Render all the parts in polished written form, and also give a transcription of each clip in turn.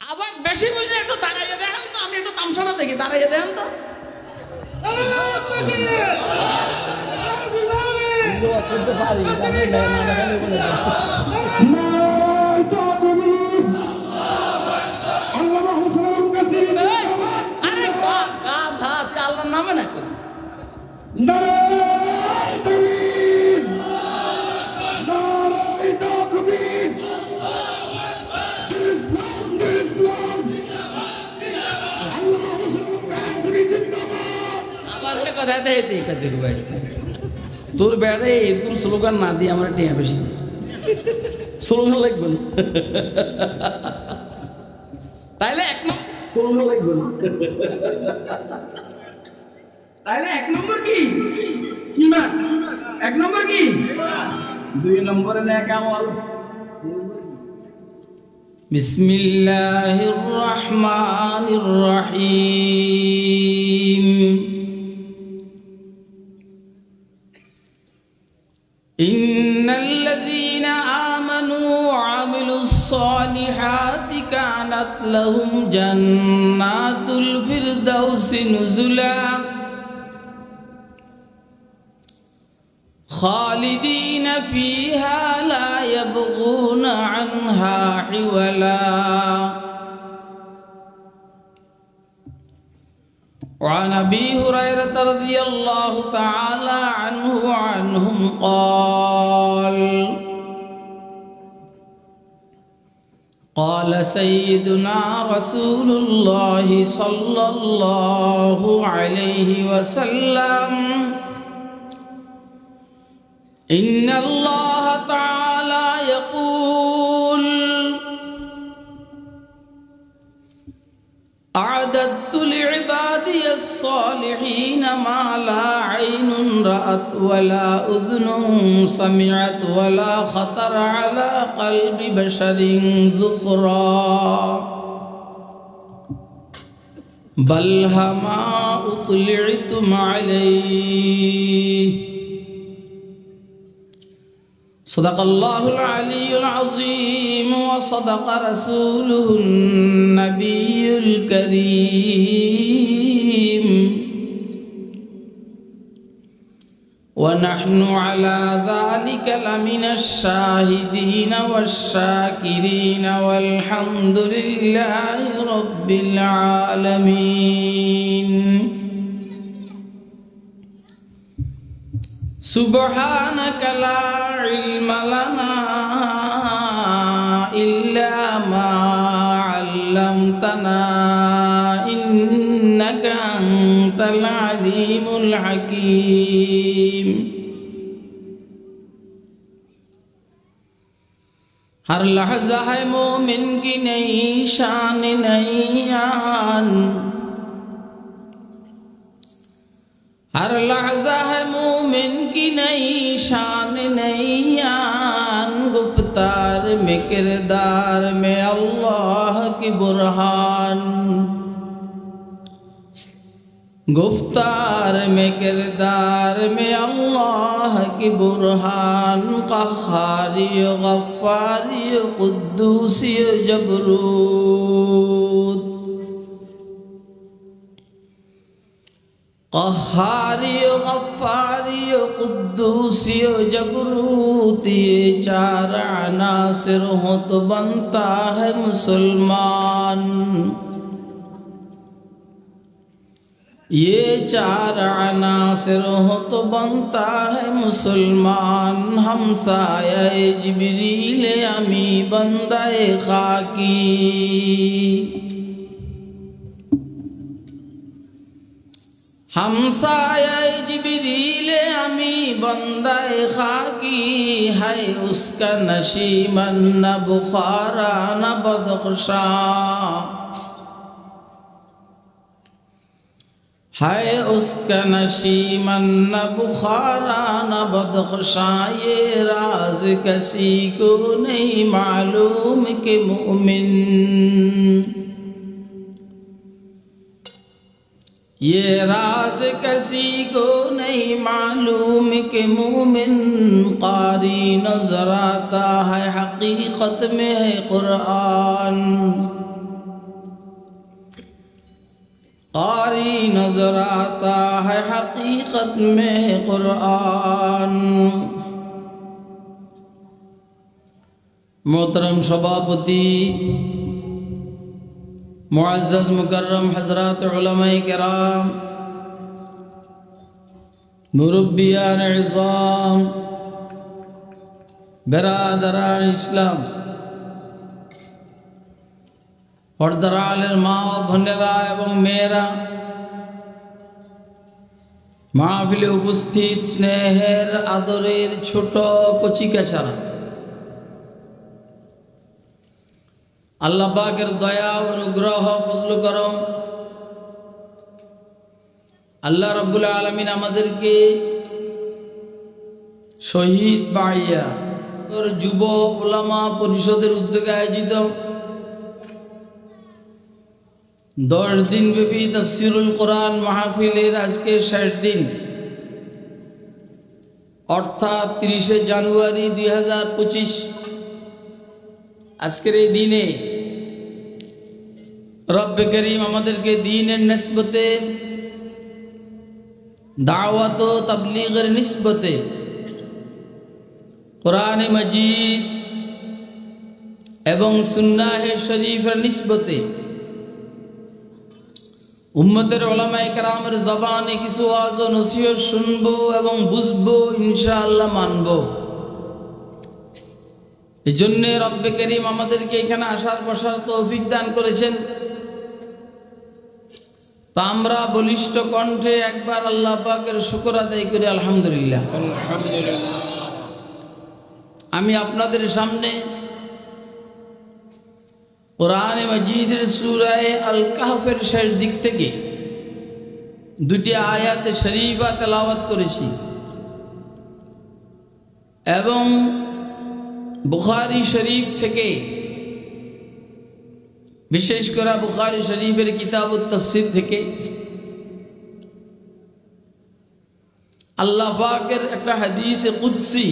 আবার বেশি বুঝলে একটু দাঁড়াইয়ে দেখেন তো, আমি একটু তামসাটা দেখি, দাঁড়াইয়ে দেখেন তো। আরে গাধা, আল্লাহর নামে না তোর বেড়ে এরকম স্লোগান না দিয়ে আমরা টিয়া বেশি দিই, স্লোগান লাগবে না তাইলে এক নম্বর স্লোগান লাগবে না তাইলে এক নম্বর কি ঈমান, এক নম্বর কি, দুই নম্বরে নেক আমল। বিসমিল্লাহির রহমানির রহিম। ইন্নাল্লাযীনা আমানু ওয়া আমিলুস সালিহাতি কানাত লাহুম জান্নাতুল ফিরদাউসি নুজুলা খালিদিনা ফিহা লা ইয়াবগুনা আনহা হিওয়ালা। وعن أبي هريرة رضي الله تعالى عنه وعنهم قال قال سيدنا رسول الله صلى الله عليه وسلم إن الله تعالى يقول أعددت لعبادي الصالحين ما لا عين رأت ولا أذن سمعت ولا خطر على قلب بشر ذخرا بل ما أطلعتم عليه صدق الله العلي العظيم وصدق رسوله النبي الكريم ونحن على ذلك لمن الشاهدين والشاكرين والحمد لله رب العالمين سبحانك لا علم لنا إلا ما علمتنا إنك أنت العليم الحكيم। हर लहज़ा है मोमिन की नई शान नई आन, हर लहज़ा है मोमिन की नई शान नई आन। गुफ्तार में किरदार में अल्लाह की बुरहान, गुफ्तार में किरदार में अल्लाह की बुरहान। क़हारी गफ़्फ़ारी क़ुद्दूसी जबरूत, क़हारी गफ़्फ़ारी क़ुद्दूसी जबरूत, ये चार अनासिर हो तो बनता है मुसलमान। ये चार अनासिर हो तो बनता है मुसलमान। हमसाये जिब्रील अमी बंदाए खाकी, हमसाये जिब्रील अमी बंदाए खाकी। है उसका नशीमन न बुखारा न बदख्शा, है उसका नशीमन न बुखारा न बदख्शा। ये राज किसी को नहीं मालूम कि मुमिन, ये राज किसी को नहीं मालूम कि मुमिन। कारी नजर आता है हकीकत में है कुरान, नजर आता है हकीकत में कुरान। मोहतरम सभापति, मुअज़्ज़ज़ मुकर्रम हज़रात उलमाए किराम, मुरब्बियान इज़ाम, बिरादरान इस्लाम, पर्दार आलेर मा ও বোনেরা এবং মেয়েরা, মাহফিলে উপস্থিত স্নেহের আদরের ছোট কচিকাচারা, আল্লাহ পাকের দয়া অনুগ্রহ ফজল করম আল্লাহ রাব্বুল আলামিন আমাদেরকে শহীদ বাড়িয়া যুব উলামা পরিষদের উদ্যোগে আয়োজিত 10 दिन ব্যাপী তাফসীরুল কোরআন মাহফিলের আজকে শেষ দিন, অর্থাৎ 30 জানুয়ারি 2025। আজকের এই দিনে রব্বে করিম আমাদেরকে দ্বীনের নিসবতে, দাওয়াত ও তাবলীগের নিসবতে, কোরআনে মাজিদ এবং সুন্নাহে শরীফের নিসবতে উম্মতের উলামায়ে কেরামের জবানে কিছু ওয়াজ ও নসিহত শুনবো এবং বুঝবো, ইনশাআল্লাহ মানবো। এই জন্য রব্বে করিম আমাদেরকে এখানে আসার বসার তৌফিক দান করেছেন। তা আমরা বলিষ্ঠ কণ্ঠে একবার আল্লাহ পাকের শুকর আদায় করি, আলহামদুলিল্লাহ। আমি আপনাদের সামনে কোরআনে মাজিদের সূরা আল কাহফের শেষ দিক থেকে 2টি আয়াতে শরীফা তেলাওয়াত করেছি এবং বুখারী শরীফ থেকে, বিশেষ করে বুখারী শরীফের কিতাবুত তাফসীর থেকে আল্লাহ পাকের একটা হাদিসে কুদসি,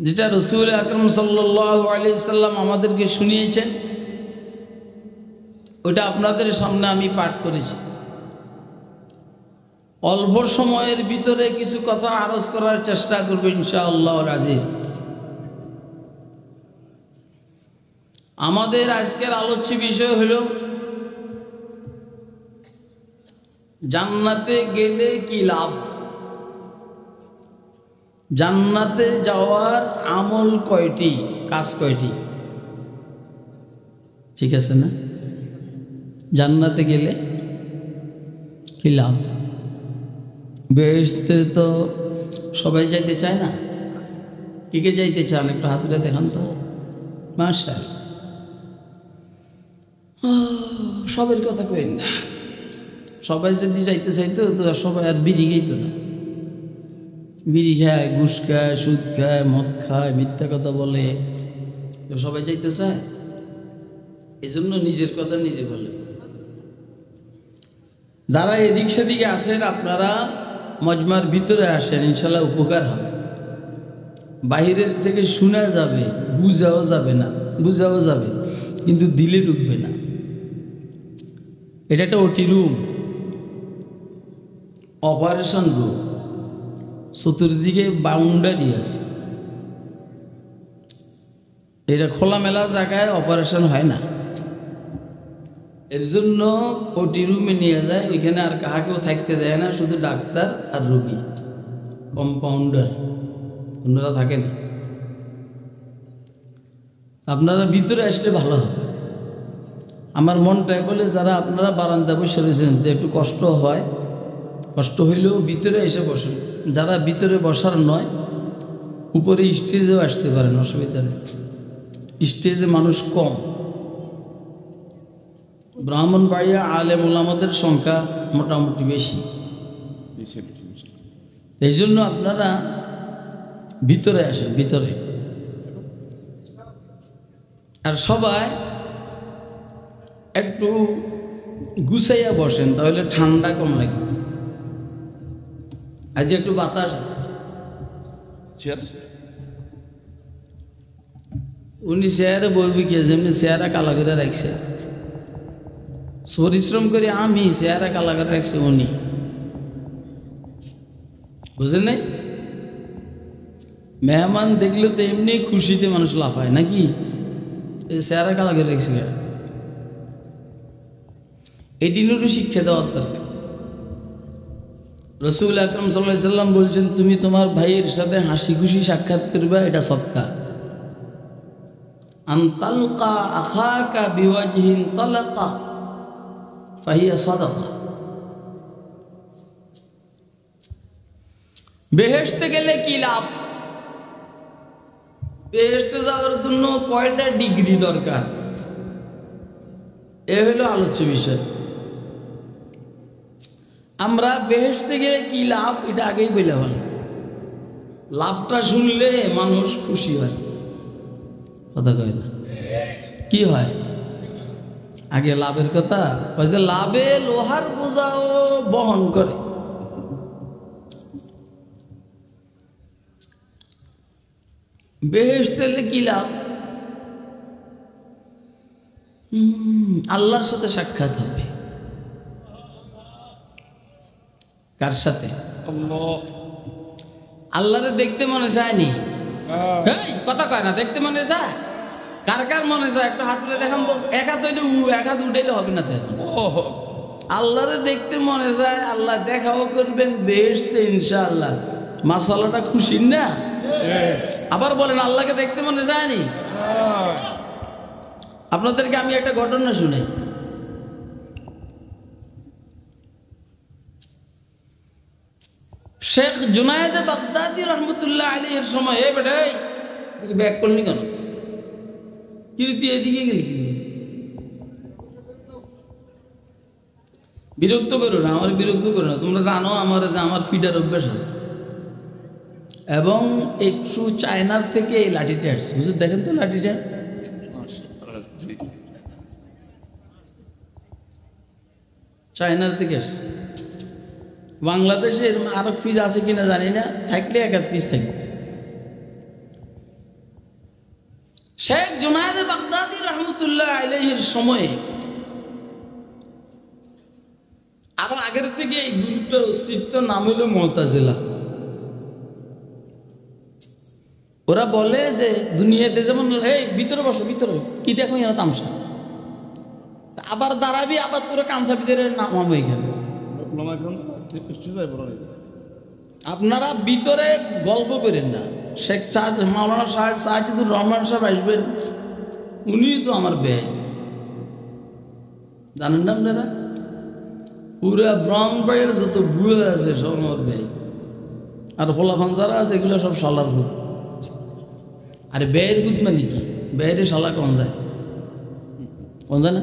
যেটা রাসূল আকরাম সাল্লাল্লাহু আলাইহি সাল্লাম আমাদেরকে শুনিয়েছেন, ওটা আপনাদের সামনে আমি পাঠ করেছি। অল্প সময়ের ভিতরে কিছু কথা আরজ করার চেষ্টা করব ইনশাআল্লাহুল আজিজ। আমাদের আজকের আলোচ্য বিষয় হলো জান্নাতে গেলে কি লাভ, জান্নাতে যাওয়ার আমল কয়টি, কাজ কয়টি, ঠিক আছে না? জান্নাতে গেলে কি লাভ? বেহেশতে তো সবাই যাইতে চায় না, কে কে যাইতে চান একটু হাত উঠে দেখান তো। মাশাআল্লাহ, সবের কথা কইন না। সবাই যদি যাইতে চাইতো তো সবাই আর বিড়ি খাইতো না। বিড়ি খায়, ঘুষ খায়, সুদ খায়, মদ খায়, মিথ্যা কথা বলে, তো সবাই যাইতে চায়? এই জন্য নিজের কথা নিজে বলে। যারা এদিক সেদিকে আসেন, আপনারা মজমার ভিতরে আসেন, ইনশাল্লাহ উপকার হবে। বাহিরের থেকে শোনা যাবে, বুঝাও যাবে না, বুঝাও যাবে কিন্তু দিলে ঢুকবে না। এটা একটা ওটি রুম, অপারেশন রুম, চতুর্দিকে বাউন্ডারি আছে। এটা খোলামেলা জায়গায় অপারেশন হয় না, এর জন্য ওটি রুমে নিয়ে যায়। ওইখানে আর কাহাকেও থাকতে দেয় না, শুধু ডাক্তার আর রোগী, কম্পাউন্ডার, অন্যরা থাকে না। আপনারা ভিতরে আসলে ভালো হবে। আমার মনটাই বলে যারা আপনারা বারান্দা বসে রয়েছেন, যদি একটু কষ্ট হয়, কষ্ট হইলেও ভিতরে এসে বসেন। যারা ভিতরে বসার নয়, উপরে স্টেজেও আসতে পারেন, অসুবিধা নেই। স্টেজে মানুষ কম, ব্রাহ্মণবাড়িয়া আলেম ওলামাদের সংখ্যা মোটামুটি বেশি, এই জন্য আপনারা ভিতরে আসেন, ভিতরে। আর সবাই একটু গুছাইয়া বসেন, তাহলে ঠান্ডা কম লাগবে। আজ একটু বাতাস আছে। উনি চেয়ারে বইবি কে, যেমনি চেয়ারা কালা করে রাখছে। পরিশ্রম করে আমি চেহারা কালাকার রাখছে উনি, বুঝেন নাই? মেহমান দেখলে তো এমনি খুশিতে মানুষ লাফায় নাকি? এই চেহারা কালাকার রাখছে, এটিনেরও শিক্ষা দেওয়ার দরকার। রসুল আকরম সাল্লাল্লাহু আলাইহি সাল্লাম বলছেন, তুমি তোমার ভাইয়ের সাথে হাসি খুশি সাক্ষাৎ করবা, এটা সদকা। আন তালকা আখাকা বিওয়াজহিন তালাকা ফাহিয়া সাদাকা। বেহেশতে গেলে কি লাভ? বেহেশতে যাওয়ার জন্য কয়টা ডিগ্রি দরকার, এ হলো আলোচ্য বিষয়। আমরা বেহেশতে গেলে কি লাভ এটা আগেই বলে বলে, লাভটা শুনলে মানুষ খুশি হয়, কথা কয় না? কি হয় আগে লাভের কথা কয় যে লাভে লোহার বোঝাও বহন করে। বেহেশতে গেলে কি লাভ? আল্লাহর সাথে সাক্ষাৎ হবে। কার সাথে? আল্লাহরে দেখতে মনে চায়নি? কথা কয় না, দেখতে মনে চায়? কার কার মনে চায়? একটু হাত তুলে দেখান তো। এক হাত হইলে এক হাত উঠাইলে হবে না তো। আল্লাহরে দেখতে মনে চায়, আল্লাহ দেখাও করবেন বেহেশতে ইনশাআল্লাহ। মাসালাটা খুশির না? আবার বলেন আল্লাহকে দেখতে মনে চায়নি? আপনাদেরকে আমি একটা ঘটনা শুনে, শেখ জুনায়েদ বাগদাদি রহমতুল্লাহ আলাইহির সময়, এ বেটা ব্যাক করলি কেন? তুই এদিকে গেলি কি? বিরক্ত করো না, আমার বিরক্ত করো না। তোমরা জানো আমার যে আমার ফিডার অভ্যাস আছে, এবং একটু চায়নার থেকে এই লাঠিটা আসছে। হুজুর দেখেন তো লাঠিটা, চায়নার থেকে আসছে। বাংলাদেশের আরো পিস আছে কিনা জানি না, থাকলে এক এক পিস থাকবে। শেখ জুনায়েদ বাগদাদি রহমতুল্লাহ আলাইহির সময়ে আরো আগের থেকে এই গ্রুপটার অস্তিত্ব নাম হইল মুতাজিলা। ওরা বলে যে দুনিয়াতে যেমন এই ভিতরে বসো, ভিতরে কি দেখো এরা তামসা, আবার দাঁড়াবি, আবার তোরা কাঁচা ভিতরে নামাবো। এখানে আপনারা ভিতরে গল্প করেন না। শেখ মাওলানা সাজিদুর রহমান সাহেব আসবেন, উনি তো আমার ব্যয়, জানেন না আপনারা? পুরা ব্রাহ্মণবাড়ির যত বুয়ে আছে সব আমার ব্যয়, আর ফলাফান যারা আছে এগুলো সব শালার ভূত। আরে ব্যয়ের ভূত মানে কি? ব্যয়ের শালা কম যায়, কম যায় না?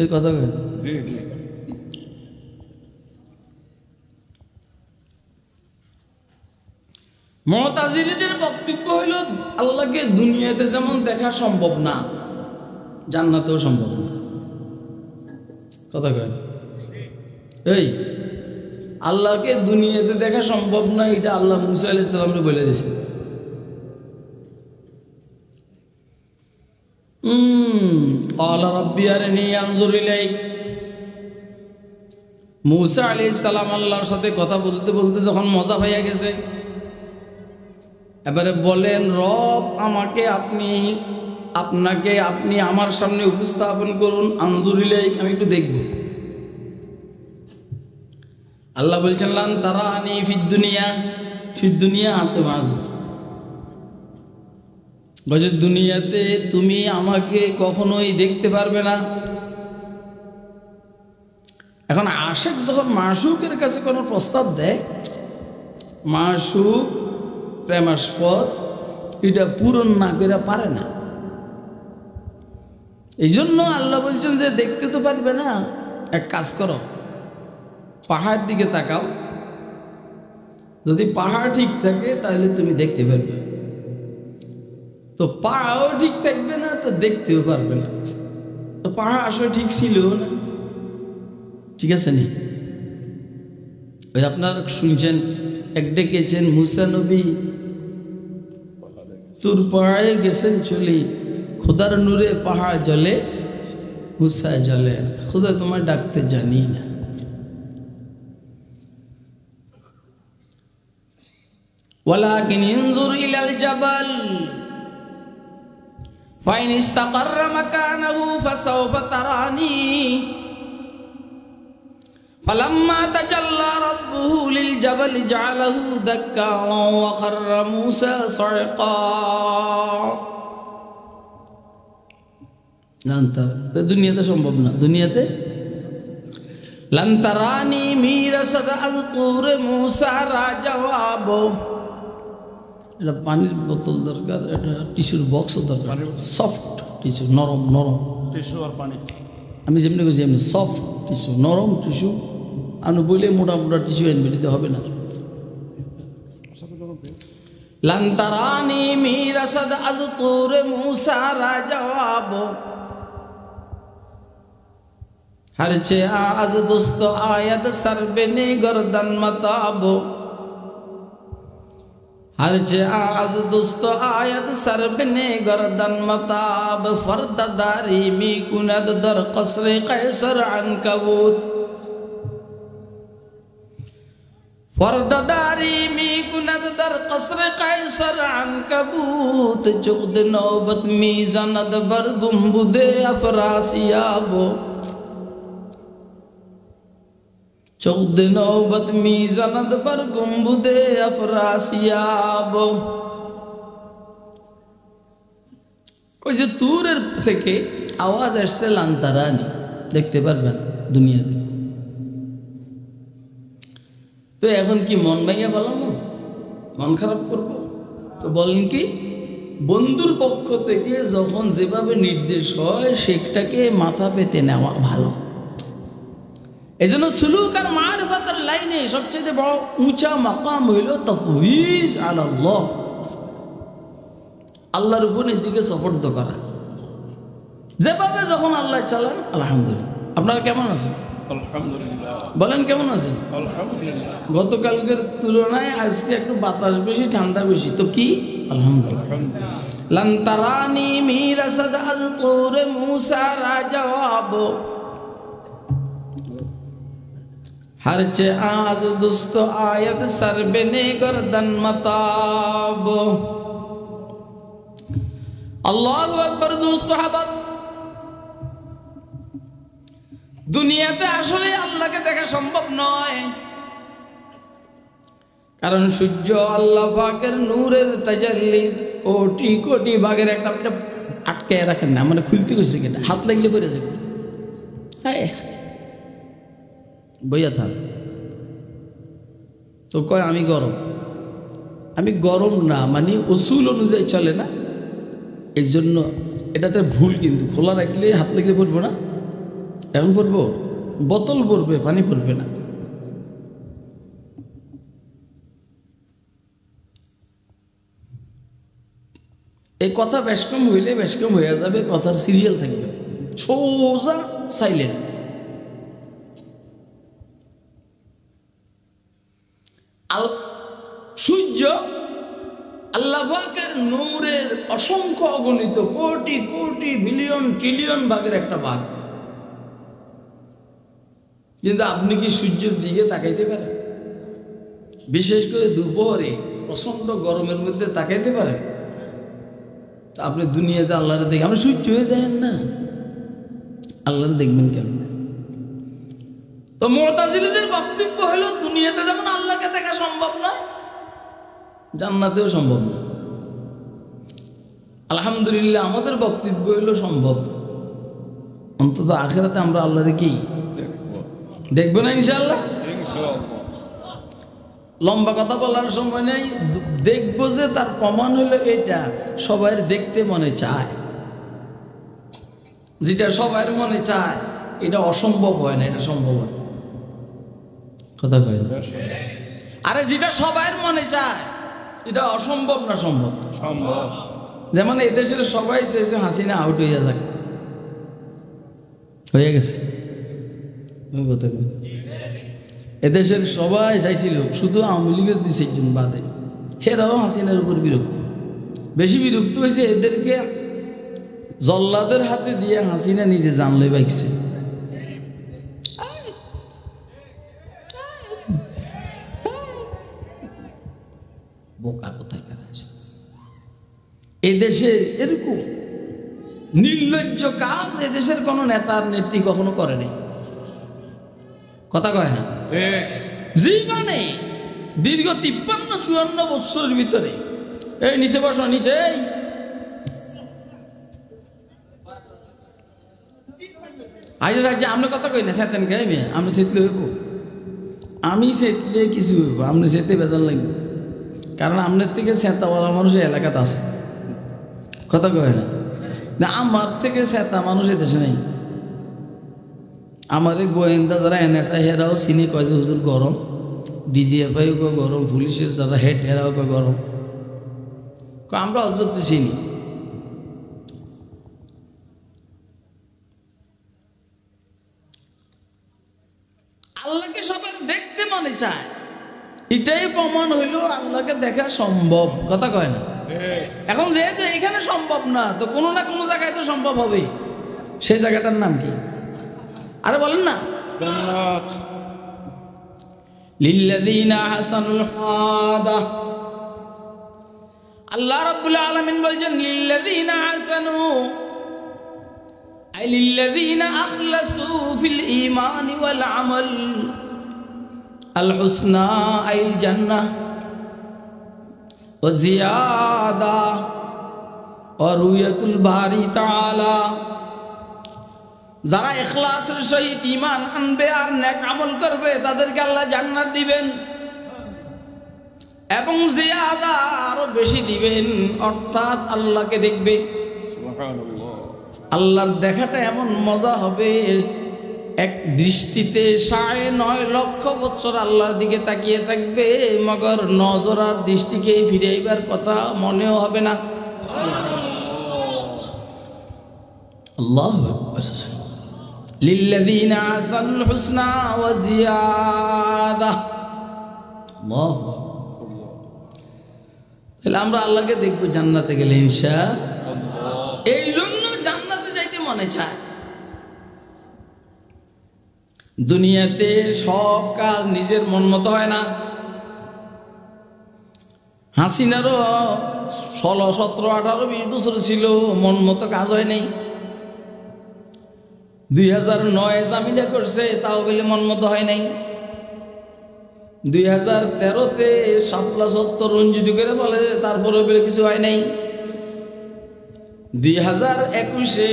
এর কথা বলেন। মুতাজিলীদের বক্তব্য হইল আল্লাহকে দুনিয়াতে যেমন দেখা সম্ভব না, জান্নাতেও সম্ভব না। কথা কয় এই আল্লাহকে দুনিয়াতে দেখা সম্ভব না, এটা আল্লাহ মুসা আলাইহিস সালামকে বলে দিয়েছে। ক্বালা রাব্বি আরিনী আনজুর ইলাইক। মুসা আলাইহিস সালাম আল্লাহর সাথে কথা বলতে বলতে যখন মজা পাইয়া গেছে, এবারে বলেন রব আমাকে আপনি আমার সামনে উপস্থাপন করুন, আনজুর ইলাইক, আমি একটু দেখব। আল্লাহ বলছেন লান তারানি ফিদ দুনিয়া আছে মাঝ, বলছে দুনিয়াতে তুমি আমাকে কখনোই দেখতে পারবে না। এখন আশিক যখন মাশউকের কাছে কোনো প্রস্তাব দেয়, মাশউক প্রেমাস্পদ এটা পূরণ না করে পারে না। এই জন্য আল্লাহ বলছেন যে দেখতে তো পারবে না, এক কাজ করো, পাহাড়ের দিকে তাকাও, যদি পাহাড় ঠিক থাকে তাহলে তুমি দেখতে পারবে। তো পাহাড়ও ঠিক থাকবে না তো দেখতেও পারবে না। তো পাহাড় আসলে ঠিক ছিল না, ঠিক আছে নি? ওই আপনারা শুনছেন এক ডেকেছেন মুসা নবী তুর পাহাড়ে গেছেন চলি, খোদার নূরে পাহাড় জলে মুসা জ্বলে না, খুদা তোমার ডাকতে জানি না। ওয়ালাকিন ইনজুর ইলাল জাবাল ফাইন ইস্তাকাররা মাকানাহু ফাসাউফা তারানি ফালাম্মা তাজাল্লা রাব্বুহু লিল জাবাল জাআলাহু দাক্কা ওয়া খাররা মূসা সাইকা। দুনিয়াতে সম্ভব না, দুনিয়াতে লন্তারানি মিরাসাদ আযকুর মূসা রাজওয়াব। এটা পানির বোতল দরকার, এটা টিস্যুর বক্সও দরকার, সফট টিস্যু, নরম নরম টিস্যু আর পানি। আমি যেমনি বলছি এমনি সফট টিস্যু, নরম টিস্যু। আমি বলে মোটা মোটা টিস্যু এনবে, দিতে হবে না। লন্তারানি মিরাসাদ আযকুর মূসা রাজওয়াব हरचे आज दोस्तो आयत सरबने गर्दन मताब। हरचे आज दोस्तो आयत सरबने गर्दन मताब। फर्ददारी मी कुनद दर कसरे कैसर अनकबूत। फर्ददारी मी कुनद दर कसरे कैसर अनकबूत। चुगद नौबत मी जनद बर गुम्बुदे अफरासियाबो। चौद नौबत मीज़नद पर गुम्बुदे अफरासियाब। ওই যে তুরের থেকে আওয়াজ আসছে লান্তারানি, দেখতে পারবেন দুনিয়াতে। তো এখন কি মন ভাইয়া বললাম, মন খারাপ করব? তো বলেন কি, বন্ধুর পক্ষ থেকে যখন যেভাবে নির্দেশ হয় সেটাকে মাথা পেতে নেওয়া ভালো। এজন্য সুলুক আর মারিফাতের লাইনে সবচেয়ে বড় উঁচা মাকাম হইল তাফউইজ আলাল্লাহ, আল্লাহর উপর নিজেকে সফর্দ করা। যেভাবে যখন আল্লাহ চালান, আলহামদুলিল্লাহ। আপনারা কেমন আছেন? আলহামদুলিল্লাহ। বলেন কেমন আছেন? আলহামদুলিল্লাহ। গতকালকের তুলনায় আজকে একটু বাতাস বেশি, ঠান্ডা বেশি, তো কি আলহামদুলিল্লাহ। লন্তারানি মিরাসাদ আযকুর মূসা রাজওয়াব। हरचे आज दुस्त आयत सरबने गर्दन मताब। আল্লাহু আকবার। দুস্থ হাবাব, দুনিয়াতে আসলে আল্লাহকে দেখা সম্ভব নয়, কারণ সূর্য আল্লাহ পাকের নূরের তাজাল্লি কোটি কোটি ভাগের একটা আটকে রাখেন না। মানে খুলতে গেছে কেটে হাত লাগলে পড়ে যাবে, হ্যাঁ বইয়া থাক। তো কয় আমি গরম, আমি গরম না, মানে উসুল অনুযায়ী চলে না, এই জন্য এটাতে ভুল। কিন্তু খোলা রাখলে হাত লাগলে পড়বো না, এখন পড়বো, বোতল পড়বে, পানি পড়বে না। এই কথা বেশকম হইলে বেশকম হয়ে যাবে, কথার সিরিয়াল থাকবে, সোজা সাইলেন্ট। সূর্য আল্লাহ পাকের নূরের অসংখ্য অগণিত কোটি কোটি বিলিয়ন ট্রিলিয়ন ভাগের একটা ভাগ। কিন্তু আপনি কি সূর্যের দিকে তাকাইতে পারেন? বিশেষ করে দুপুরে প্রচন্ড গরমের মধ্যে তাকাইতে পারেন? আপনি দুনিয়াতে আল্লাহরে দেখে, আপনি সূর্য হয়ে দেখেন না, আল্লাহরে দেখবেন কেন? তো মুতাজিলীদের বক্তব্য হলো দুনিয়াতে যেমন আল্লাহকে দেখা সম্ভব না, জান্নাতেও সম্ভব না। আলহামদুলিল্লাহ আমাদের বক্তব্য হলো সম্ভব। অন্তত আখিরাতে আমরা আল্লাহরে কি দেখবো না ইনশাআল্লাহ। লম্বা কথা বলার সময় নেই, দেখবো যে তার প্রমাণ হলো এটা সবার দেখতে মনে চায়। যেটা সবার মনে চায় এটা অসম্ভব হয় না, এটা সম্ভব হয়। কথা কয়, আরে যেটা সবার মনে চায় এটা অসম্ভব না সম্ভব? সম্ভব। যেমন এই দেশের সবাই চেয়েছে হাসিনা আউট হয়ে যাক, হয়ে গেছে। এদেশের সবাই চাইছিল, শুধু আওয়ামী লীগের ২-৪ জন বাদে, এরাও হাসিনার উপর বিরক্ত। বেশি বিরক্ত হয়েছে এদেরকে জল্লাদের হাতে দিয়ে হাসিনা নিজে জানলে বাইকছে। বোকা কোথায় এই দেশে এরকম নির্লজ্জ কাজ এদেশের কোন নেতার নেত্রী কখনো করেনি। কথা কয় না? জীবনে দীর্ঘ 53-54 বছরের ভিতরে এই নিচে বসো, নিচে আজ রাজ্যে আমরা কথা কই না সেতেন কে আমি সেতলে হইব, আমি সেতলে কিছু হইব, আপনি সেতে বেজার লাগবে, কারণ আপনার থেকে সেতাওয়ালা মানুষ এলাকাতে আছে। কথা কয় না? না আমার থেকে সেতা মানুষ এদেশে নেই। আমার এই গোয়েন্দা যারা এনএসআই হেরাও চিনি কয় যে হুজুর গরম, ডিজিএফআই কয় গরম, পুলিশের যারা হেড হেরাও কয় গরম, আমরা হজরত চিনি। আল্লাহকে সবাই দেখতে মনে চায়, এটাই প্রমাণ হইল আল্লাহকে দেখা সম্ভব। কথা কয় না? এখন যেহেতু এখানে সম্ভব না, তো কোনো না কোনো জায়গায় তো সম্ভব হবে। সেই জায়গাটার নাম কি? আরে বলেন না। লিল্লাযীনা আহসানুল হাদা, আল্লাহ রাব্বুল আলামিন বলেন লিল্লাযীনা আহসানু আই লিল্লাযীনা আখলাসু ফিল ঈমান ওয়াল আমাল আল হুসনা আইল জান্নাহ ওয়া জিয়াদা ওয়া রুয়াতুল বারি তাআলা। যারা ইখলাসের সহিত ঈমান আনবে আর নেক আমল করবে তাদেরকে আল্লাহ জান্নাত দিবেন এবং জিয়াদা আরো বেশি দিবেন, অর্থাৎ আল্লাহকে দেখবে। আল্লাহর দেখাটা এমন মজা হবে, এক দৃষ্টিতে 9.5 লক্ষ বছর আল্লাহর দিকে তাকিয়ে থাকবে, মগর নজর আর দৃষ্টিকে ফিরাইবার কথা মনেও হবে না। আল্লাহু আকবার। লিল্লাযীনা আহসানুল হুসনা ওয়া জিয়াদা। আল্লাহু আকবার। তাহলে আমরা আল্লাহকে দেখবো জান্নাতে গেলে ইনশাআল্লাহ। এই জন্য জান্নাতে যাইতে মনে চায়। দুনিয়াতে সব কাজ নিজের মন মতো হয় না। হাসিনারও 16, 17, 18, 20 বছর ছিল, মন মতো কাজ হয় নাই। 2009 জামিলা করছে, তাও বলে মন মতো হয় নাই। 2013-তে শাপলা সত্তর রঞ্জিত করে বলে, তারপরে বলে কিছু হয় নাই। 2021-এ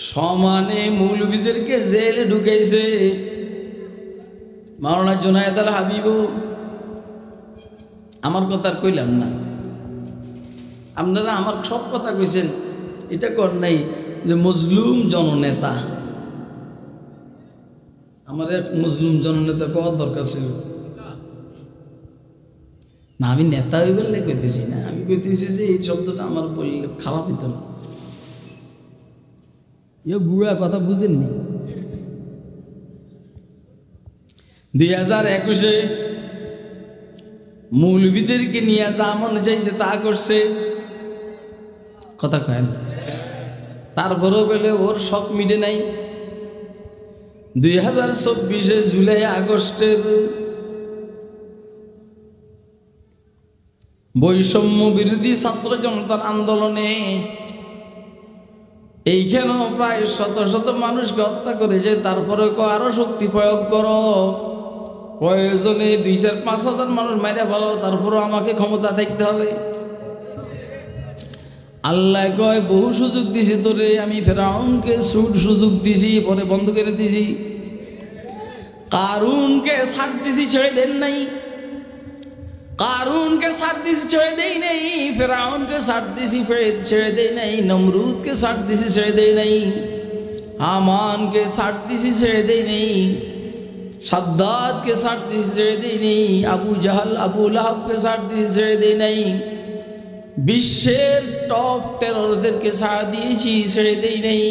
সমানে মৌলবীদেরকে জেলে ঢুকাইছে। মাওলানা জুনায়েদ আল হাবিবু, আমার কথা আর কইলাম না, আপনারা আমার সব কথা কইছেন, এটা কর নাই যে মজলুম জননেতা। আমার এক মজলুম জননেতা কওয়ার দরকার ছিল না। আমি নেতা হয়ে বললে কইতেছি না, আমি কইতেছি যে এই শব্দটা আমার বললে খারাপ হইত না। এ বুড়া কথা বুঝেননি। 2021-এ মৌলবীদেরকে নিয়ে যা মনে চাইছে তা করছে। কথা কয় না? তারপরেও বলে ওর শখ মিটে নাই। 2024-এ জুলাই আগস্টের বৈষম্য বিরোধী ছাত্র জনতার আন্দোলনে এইখানেও প্রায় শত শত মানুষকে হত্যা করেছে। তারপরে আরো শক্তি প্রয়োগ করো, প্রয়োজনে 2-4-5 হাজার মানুষ মাইরা ফেলো, তারপরও আমাকে ক্ষমতা থাকতে হবে। আল্লাহ কয় বহু সুযোগ দিছি তোরে, আমি ফেরাউনকে সুযোগ দিছি, পরে বন্ধ করে দিছি। কারুনকে ছাড় দিছি, ছেড়ে দেন নাই। কারুনকে ছাড় দিছি, ছেড়ে দেই নাই। ফেরাউনকে ছাড় দিছি, ছেড়ে দেই নাই। নমরুদকে ছাড় দিছি, ছেড়ে দেই নাই। হামানকে ছাড় দিছি, ছেড়ে দেই নাই। সাদ্দাতকে ছাড় দিছি, ছেড়ে দেই নাই। আবু জাহাল, আবু লাহাবকে ছাড় দিছি, ছেড়ে দেই নাই। বিশ্বের টপ টেররদেরকে ছাড় দিয়েছি, ছেড়ে দেই নাই।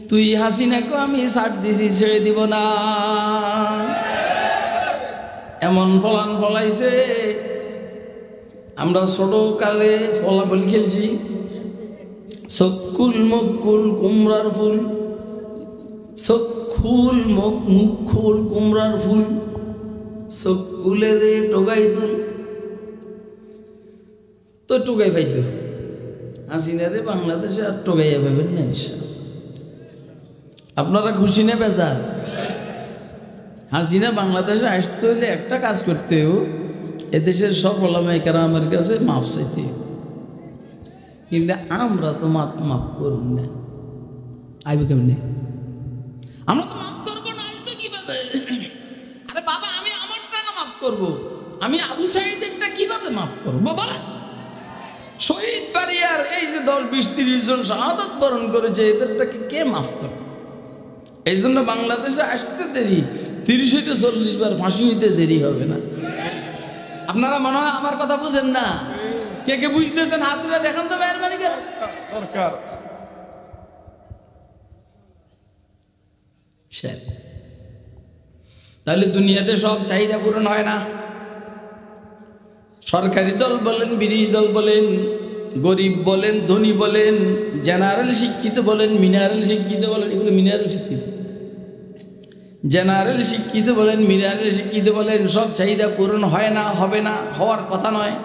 তুই হাসিনাকে আমি ছাড় দিছি, ছেড়ে দিব না। এমন ফলান ফলাইছে, আমরা ছোট কালে ফলাফল খেলছি, চক্ষুল মুখুল কুমড়ার ফুল, চক্ষুল মুখুল কুমড়ার ফুল, চক্ষুলে রে টোকাই তুল। তো টোকাই পাইত হাসিনা রে বাংলাদেশে আর টোকাইয়া পাবেন না। আপনারা খুশি না বেজার? হাসিনা বাংলাদেশে আসতে হলে একটা কাজ করতেও এদেশের সব ওলামায়ে কেরামের কাছে মাফ চাইতে, কিন্তু আমরা তো মাফ করব না। আইবে কেমনে? আমরা তো মাফ করবো না, আসবে কিভাবে? আরে বাবা, আমি আমারটা না মাফ করব, আমি আবু সাঈদেরটা কিভাবে মাফ করবো বলেন? শহীদ বাড়িয়ার এই যে 10-20-30 জন শাহাদাত বরণ করেছে, এদেরটাকে কে মাফ করবে? এই জন্য বাংলাদেশে আসতে দেরি, 30 হইতে 40 বার ফাঁসি হইতে দেরি হবে না। আপনারা মনে হয় আমার কথা বুঝেন না। কে কে বুঝতেছেন হাত তুলে দেখান তো মেহরবানি করে। দরকার তাহলে দুনিয়াতে সব চাহিদা পূরণ হয় না। সরকারি দল বলেন, বিরোধী দল বলেন, গরিব বলেন, ধনী বলেন, জেনারেল শিক্ষিত বলেন, মিনারেল শিক্ষিত বলেন, এগুলো মিনারেল শিক্ষিত, জেনারেল শিক্ষিত বলেন, মিনারেল শিক্ষিত বলেন, সব চাহিদা পূরণ হয় না, হবে না, হওয়ার কথা নয়।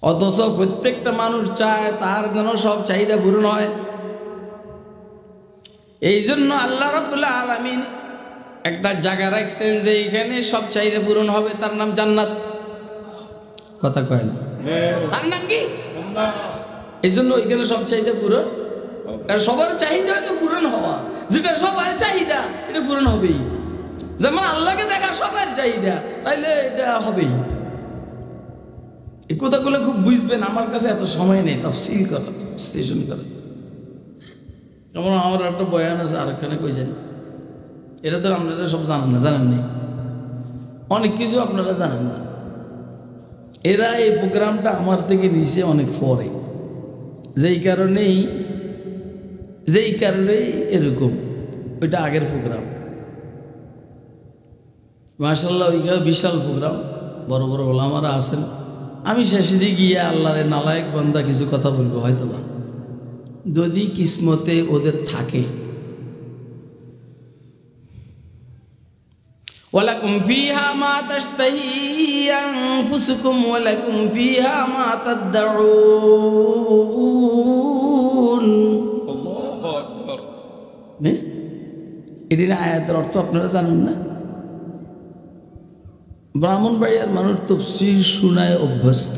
অথচ প্রত্যেকটা মানুষ চায় তার যেন সব চাহিদা পূরণ হয়। এই জন্য আল্লাহ রাব্বুল আলামিন একটা জায়গা রাখছেন যে এখানে সব চাহিদা পূরণ হবে, তার নাম জান্নাত। কথা কয় না? তার নাম কি? এই জন্য ওইখানে সব চাহিদা পূরণ, আর সবার চাহিদা হলো পূরণ হওয়া। যেটা সবার চাহিদা এটা পূরণ হবেই। যেমন আল্লাহকে দেখা সবার চাহিদা, তাইলে এটা হবেই। এই কথাগুলো খুব বুঝবেন। আমার কাছে এত সময় নেই তাফসীর করা, বিশ্লেষণ করা। যেমন আমার একটা বয়ান আছে আরেকখানে কইছেন, এটা তো আপনারা সব জানেন না, জানেন নি, অনেক কিছু আপনারা জানেন না। এরা এই প্রোগ্রামটা আমার থেকে নিচে অনেক পরে, যেই কারণেই এরকম। ওইটা আগের প্রোগ্রাম, মাশাআল্লাহ ওইখানে বিশাল প্রোগ্রাম, বড় বড় ওলামারা আছেন। আমি শেষে দিয়ে গিয়ে আল্লাহরে নালায়েক বান্দা কিছু কথা বলবো হয়তো বা, যদি কিসমতে ওদের থাকে। ওয়ালাকুম ফিহা মা তাশতাহি আনফুসুকুম ওয়ালাকুম ফিহা মা তাদউন। আল্লাহু আকবার। এটির আয়াতের অর্থ আপনারা জানেন না? ব্রাহ্মণবাড়িয়ার মানুষ তাফসীর শোনায় অভ্যস্ত,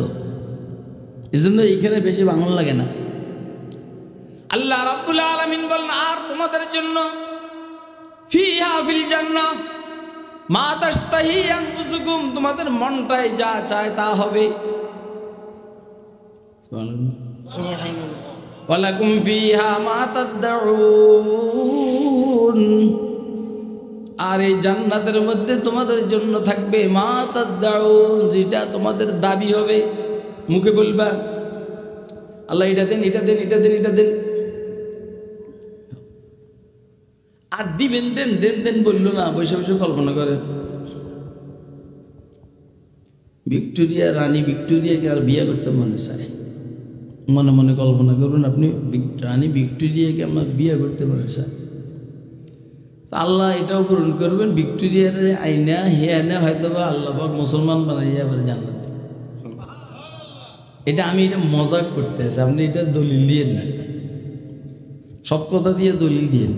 এই জন্য এইখানে বেশি বাংলা লাগে না। আল্লাহ রাব্বুল আলামিন বলেন, আর তোমাদের জন্য ফিহা ফিল জান্নাহ মা তাশতাহি আনফুসুকুম, তোমাদের মনটাই যা চায় তা হবে। সুবহানাল্লাহ। ওয়ালাকুম ফিহা মা তাদউন, আর এই জান্নাতের মধ্যে তোমাদের জন্য থাকবে মা তাদউন, যেটা তোমাদের দাবি হবে, মুখে বলবা আল্লাহ এটা দেন, এটা দেন, এটা দেন, এটা দেন, আর দিবেন, দেন দেন দেন বললো না, বসে বসে কল্পনা করে। ভিক্টোরিয়া, রানী ভিক্টোরিয়াকে আর বিয়ে করতে মনে চায়, মনে মনে কল্পনা করুন আপনি, রানী ভিক্টোরিয়াকে আমার বিয়ে করতে মনে চায়। আল্লাহ এটাও পূরণ করবেন, ভিক্টোরিয়ার আইনা হে আইনা হয়তো বা আল্লাহ পাক মুসলমান বানাইয়া আবার জান্নাত। এটা আমি এটা মজাক করতে আছি, আপনি এটা দলিল দিয়ে না, সব কথা দিয়ে দলিল দিয়ে।